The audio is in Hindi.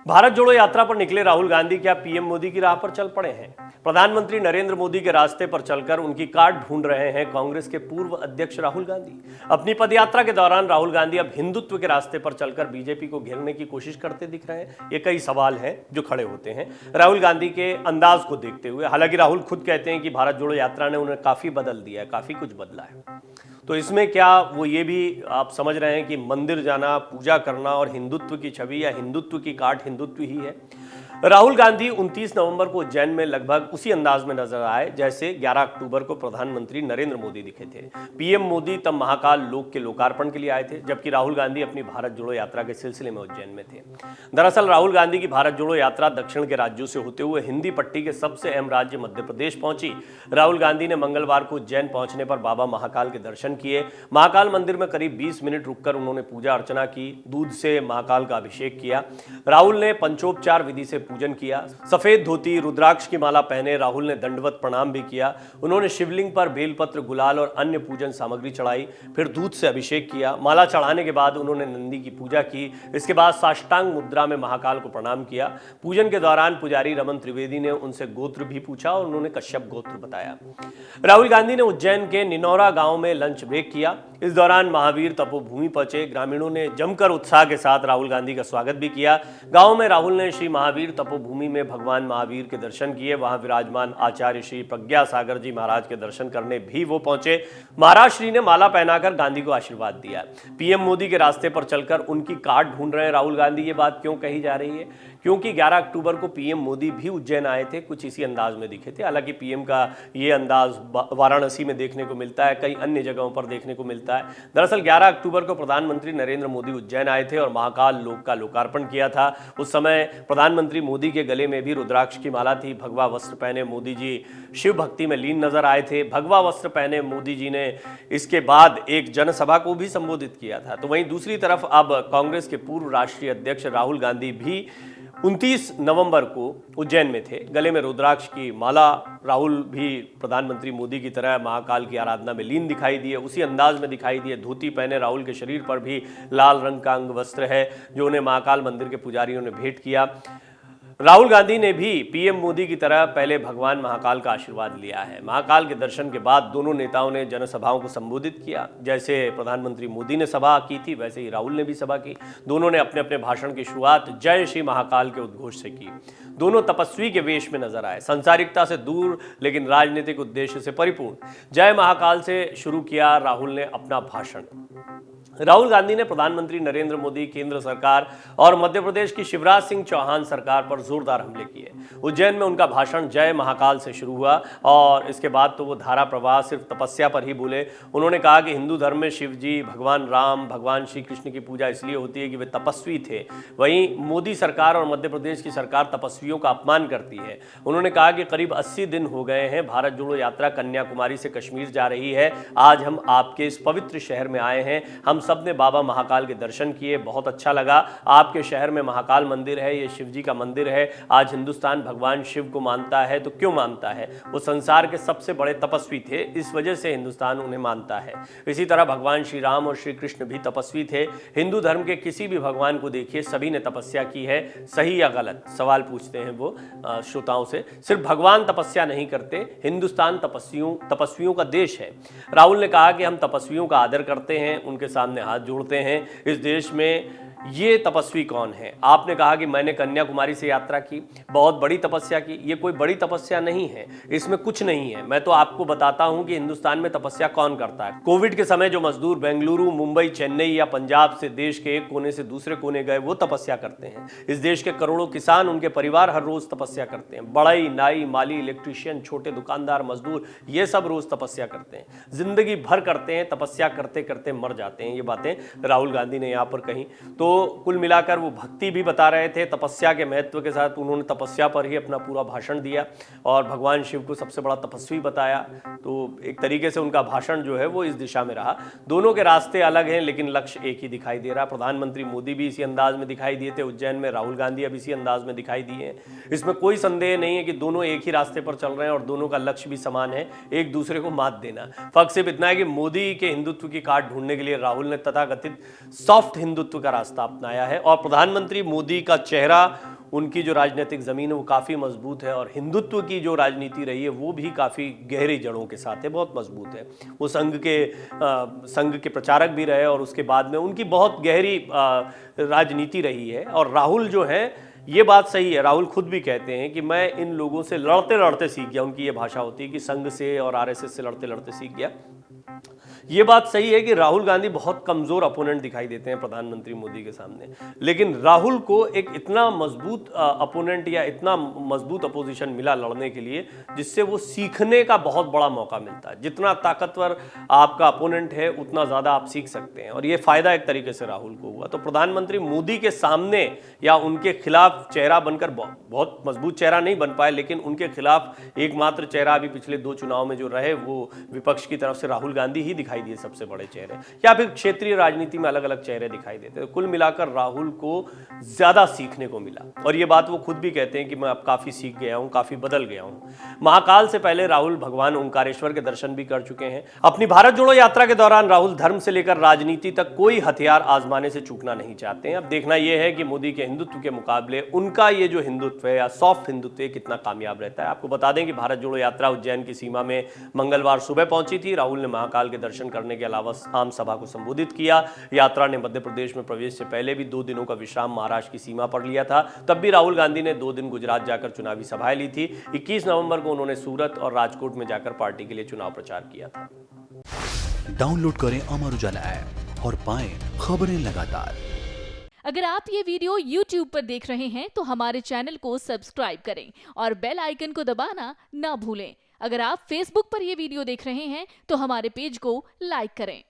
भारत जोड़ो यात्रा पर निकले राहुल गांधी क्या पीएम मोदी की राह पर चल पड़े हैं? प्रधानमंत्री नरेंद्र मोदी के रास्ते पर चलकर उनकी काट ढूंढ रहे हैं कांग्रेस के पूर्व अध्यक्ष राहुल गांधी। अपनी पदयात्रा के दौरान राहुल गांधी अब हिंदुत्व के रास्ते पर चलकर बीजेपी को घेरने की कोशिश करते दिख रहे हैं। ये कई सवाल हैं जो खड़े होते हैं राहुल गांधी के अंदाज को देखते हुए। हालांकि राहुल खुद कहते हैं कि भारत जोड़ो यात्रा ने उन्हें काफी बदल दिया है, काफी कुछ बदला है। तो इसमें क्या वो ये भी आप समझ रहे हैं कि मंदिर जाना, पूजा करना और हिंदुत्व की छवि या हिंदुत्व की काट हिंदुत्व ही है? राहुल गांधी 29 नवंबर को उज्जैन में लगभग उसी अंदाज में नजर आए जैसे 11 अक्टूबर को प्रधानमंत्री नरेंद्र मोदी दिखे थे। पीएम मोदी तब महाकाल लोक के लोकार्पण के लिए आए थे, जबकि राहुल गांधी अपनी भारत जोड़ो यात्रा के सिलसिले में उज्जैन में थे। दरअसल राहुल गांधी की भारत जोड़ो यात्रा दक्षिण के राज्यों से होते हुए हिंदी पट्टी के सबसे अहम राज्य मध्य प्रदेश पहुंची। राहुल गांधी ने मंगलवार को उज्जैन पहुंचने पर बाबा महाकाल के दर्शन किए। महाकाल मंदिर में करीब 20 मिनट रुककर उन्होंने पूजा अर्चना की, दूध से महाकाल का अभिषेक किया। राहुल ने पंचोपचार विधि से पूजन किया। सफेद धोती, रुद्राक्ष की माला पहने राहुल ने दंडवत प्रणाम भी किया। उन्होंने शिवलिंग पर बेलपत्र, गुलाल और अन्य पूजन सामग्री चढ़ाई, फिर दूध से अभिषेक किया। माला चढ़ाने के बाद उन्होंने नंदी की पूजा की। इसके बाद साष्टांग मुद्रा में महाकाल को प्रणाम किया। पूजन के दौरान पुजारी रमन त्रिवेदी ने उनसे गोत्र भी पूछा और उन्होंने कश्यप गोत्र बताया। राहुल गांधी ने उज्जैन के निनौरा गांव में लंच ब्रेक किया। इस दौरान महावीर तपोभूमि पहुंचे ग्रामीणों ने जमकर उत्साह के साथ राहुल गांधी का स्वागत भी किया। गांव में राहुल ने श्री महावीर तपोभूमि में भगवान महावीर के दर्शन किए। वहां विराजमान आचार्य श्री प्रज्ञा सागर जी महाराज के दर्शन करने भी वो पहुंचे। महाराज श्री ने माला पहनाकर गांधी को आशीर्वाद दिया। पीएम मोदी के रास्ते पर चलकर उनकी काट ढूंढ रहे हैं राहुल गांधी। ये बात क्यों कही जा रही है? क्योंकि 11 अक्टूबर को पीएम मोदी भी उज्जैन आए थे, कुछ इसी अंदाज में दिखे थे। हालांकि पीएम का ये अंदाज वाराणसी में देखने को मिलता है, कई अन्य जगहों पर देखने को मिलता है। दरअसल 11 अक्टूबर को प्रधानमंत्री नरेंद्र मोदी उज्जैन आए थे और महाकाल लोक का लोकार्पण किया था। उस समय प्रधानमंत्री मोदी के गले में भी रुद्राक्ष की माला थी। भगवा वस्त्र पहने मोदी जी शिव भक्ति में लीन नजर आए थे। भगवा वस्त्र पहने मोदी जी ने इसके बाद एक जनसभा को भी संबोधित किया था। तो वहीं दूसरी तरफ अब कांग्रेस के पूर्व राष्ट्रीय अध्यक्ष राहुल गांधी भी 29 नवंबर को उज्जैन में थे। गले में रुद्राक्ष की माला। राहुल भी प्रधानमंत्री मोदी की तरह महाकाल की आराधना में लीन दिखाई दिए, उसी अंदाज में दिखाई दिए। धोती पहने राहुल के शरीर पर भी लाल रंग का अंग वस्त्र है जो उन्हें महाकाल मंदिर के पुजारियों ने भेंट किया। राहुल गांधी ने भी पीएम मोदी की तरह पहले भगवान महाकाल का आशीर्वाद लिया है। महाकाल के दर्शन के बाद दोनों नेताओं ने जनसभाओं को संबोधित किया। जैसे प्रधानमंत्री मोदी ने सभा की थी वैसे ही राहुल ने भी सभा की। दोनों ने अपने अपने भाषण की शुरुआत जय श्री महाकाल के उद्घोष से की। दोनों तपस्वी के वेश में नजर आए, संसारिकता से दूर लेकिन राजनीतिक उद्देश्य से परिपूर्ण। जय महाकाल से शुरू किया राहुल ने अपना भाषण। राहुल गांधी ने प्रधानमंत्री नरेंद्र मोदी, केंद्र सरकार और मध्य प्रदेश की शिवराज सिंह चौहान सरकार पर जोरदार हमले किए। उज्जैन में उनका भाषण जय महाकाल से शुरू हुआ और इसके बाद तो वो धारा प्रवाह सिर्फ तपस्या पर ही बोले। उन्होंने कहा कि हिंदू धर्म में शिव जी, भगवान राम, भगवान श्री कृष्ण की पूजा इसलिए होती है कि वे तपस्वी थे। वहीं मोदी सरकार और मध्य प्रदेश की सरकार तपस्वियों का अपमान करती है। उन्होंने कहा कि करीब 80 दिन हो गए हैं भारत जोड़ो यात्रा कन्याकुमारी से कश्मीर जा रही है। आज हम आपके इस पवित्र शहर में आए हैं। हम सबने बाबा महाकाल के दर्शन किए, बहुत अच्छा लगा। आपके शहर में महाकाल मंदिर है, ये शिव जी का मंदिर है। आज हिंदुस्तान भगवान शिव को मानता है। तो क्यों मानता है? वो संसार के सबसे बड़े तपस्वी थे, इस वजह से हिंदुस्तान उन्हें मानता है। इसी तरह भगवान श्री राम और श्री कृष्ण भी तपस्वी थे। हिंदू धर्म के किसी भी भगवान को देखिए, सभी ने तपस्या की है। सही या गलत सवाल पूछते हैं वो श्रोताओं से। सिर्फ भगवान तपस्या नहीं करते, हिंदुस्तान तपस्वियों का देश है। राहुल ने कहा कि हम तपस्वियों का आदर करते हैं, उनके सामने हाथ जोड़ते हैं। इस देश में ये तपस्वी कौन है? आपने कहा कि मैंने कन्याकुमारी से यात्रा की, बहुत बड़ी तपस्या की। ये कोई बड़ी तपस्या नहीं है, इसमें कुछ नहीं है। मैं तो आपको बताता हूं कि हिंदुस्तान में तपस्या कौन करता है। कोविड के समय जो मजदूर बेंगलुरु, मुंबई, चेन्नई या पंजाब से देश के एक कोने से दूसरे कोने गए, वो तपस्या करते हैं। इस देश के करोड़ों किसान, उनके परिवार हर रोज तपस्या करते हैं। बढ़ई, नाई, माली, इलेक्ट्रीशियन, छोटे दुकानदार, मजदूर, ये सब रोज तपस्या करते हैं, जिंदगी भर करते हैं। तपस्या करते करते मर जाते हैं। ये बातें राहुल गांधी ने यहाँ पर कही। तो कुल मिलाकर वो भक्ति भी बता रहे थे, तपस्या के महत्व के साथ उन्होंने तपस्या पर ही अपना पूरा भाषण दिया और भगवान शिव को सबसे बड़ा तपस्वी बताया। तो एक तरीके से उनका भाषण जो है वो इस दिशा में रहा। दोनों के रास्ते अलग हैं लेकिन लक्ष्य एक ही दिखाई दे रहा। प्रधानमंत्री मोदी भी इसी अंदाज में दिखाई दिए थे उज्जैन में, राहुल गांधी अब इसी अंदाज में दिखाई दिए हैं। इसमें कोई संदेह नहीं है कि दोनों एक ही रास्ते पर चल रहे हैं और दोनों का लक्ष्य भी समान है, एक दूसरे को मात देना। फर्क सिर्फ इतना है कि मोदी के हिंदुत्व की काट ढूंढने के लिए राहुल ने तथाकथित सॉफ्ट हिंदुत्व का रास्ता अपनाया है और प्रधानमंत्री मोदी का चेहरा उनकी जो राजनीतिक ज़मीन है वो काफ़ी मजबूत है और हिंदुत्व की जो राजनीति रही है वो भी काफ़ी गहरी जड़ों के साथ है, बहुत मजबूत है। वो संघ के प्रचारक भी रहे और उसके बाद में उनकी बहुत गहरी राजनीति रही है। और राहुल जो है, ये बात सही है, राहुल खुद भी कहते हैं कि मैं इन लोगों से लड़ते लड़ते सीख गया। उनकी ये भाषा होती है कि संघ से और आरएसएस से लड़ते लड़ते सीख गया। ये बात सही है कि राहुल गांधी बहुत कमजोर अपोनेंट दिखाई देते हैं प्रधानमंत्री मोदी के सामने, लेकिन राहुल को एक इतना मजबूत अपोनेंट या इतना मजबूत अपोजिशन मिला लड़ने के लिए, जिससे वो सीखने का बहुत बड़ा मौका मिलता है। जितना ताकतवर आपका अपोनेंट है उतना ज्यादा आप सीख सकते हैं और ये फायदा एक तरीके से राहुल को हुआ। तो प्रधानमंत्री मोदी के सामने या उनके खिलाफ चेहरा बनकर, बहुत मजबूत चेहरा नहीं बन पाए, लेकिन उनके खिलाफ एकमात्र चेहरा अभी पिछले 2 चुनाव में जो रहे वो विपक्ष की तरफ से राहुल गांधी ही दिखाई दिए सबसे बड़े चेहरे, या फिर क्षेत्रीय राजनीति में अलग अलग चेहरे दिखाई देते। तो कुल मिलाकर राहुल को ज्यादा सीखने को मिला और ये बात वो खुद भी कहते हैं कि मैं अब काफी सीख गया हूं, काफी बदल गया हूं। महाकाल से पहले राहुल भगवान ओंकारेश्वर के दर्शन भी कर चुके हैं। अपनी भारत जोड़ो यात्रा के दौरान राहुल धर्म से लेकर राजनीति तक कोई हथियार आजमाने से चूकना नहीं चाहते हैं। अब देखना यह है कि मोदी के हिंदुत्व के मुकाबले उनका ये जो हिंदुत्व है या सॉफ्ट हिंदुत्व है कितना कामयाब रहता है। आपको बता दें कि भारत जोड़ो यात्रा उज्जैन की सीमा में मंगलवार सुबह पहुंची थी। राहुल ने महाकाल के दर्शन करने के अलावा आम सभा को संबोधित किया। यात्रा ने मध्य प्रदेश में प्रवेश से पहले भी 2 दिनों का विश्राम महाराष्ट्र की सीमा पर लिया था। तब भी राहुल गांधी ने 2 दिन गुजरात जाकर चुनावी सभाएं ली थी। 21 नवंबर को उन्होंने सूरत और राजकोट में जाकर पार्टी के लिए चुनाव प्रचार किया था। डाउनलोड करें अमर उजाला ऐप और पाएं खबरें लगातार। अगर आप ये वीडियो YouTube पर देख रहे हैं तो हमारे चैनल को सब्सक्राइब करें और बेल आइकन को दबाना ना भूलें। अगर आप Facebook पर यह वीडियो देख रहे हैं तो हमारे पेज को लाइक करें।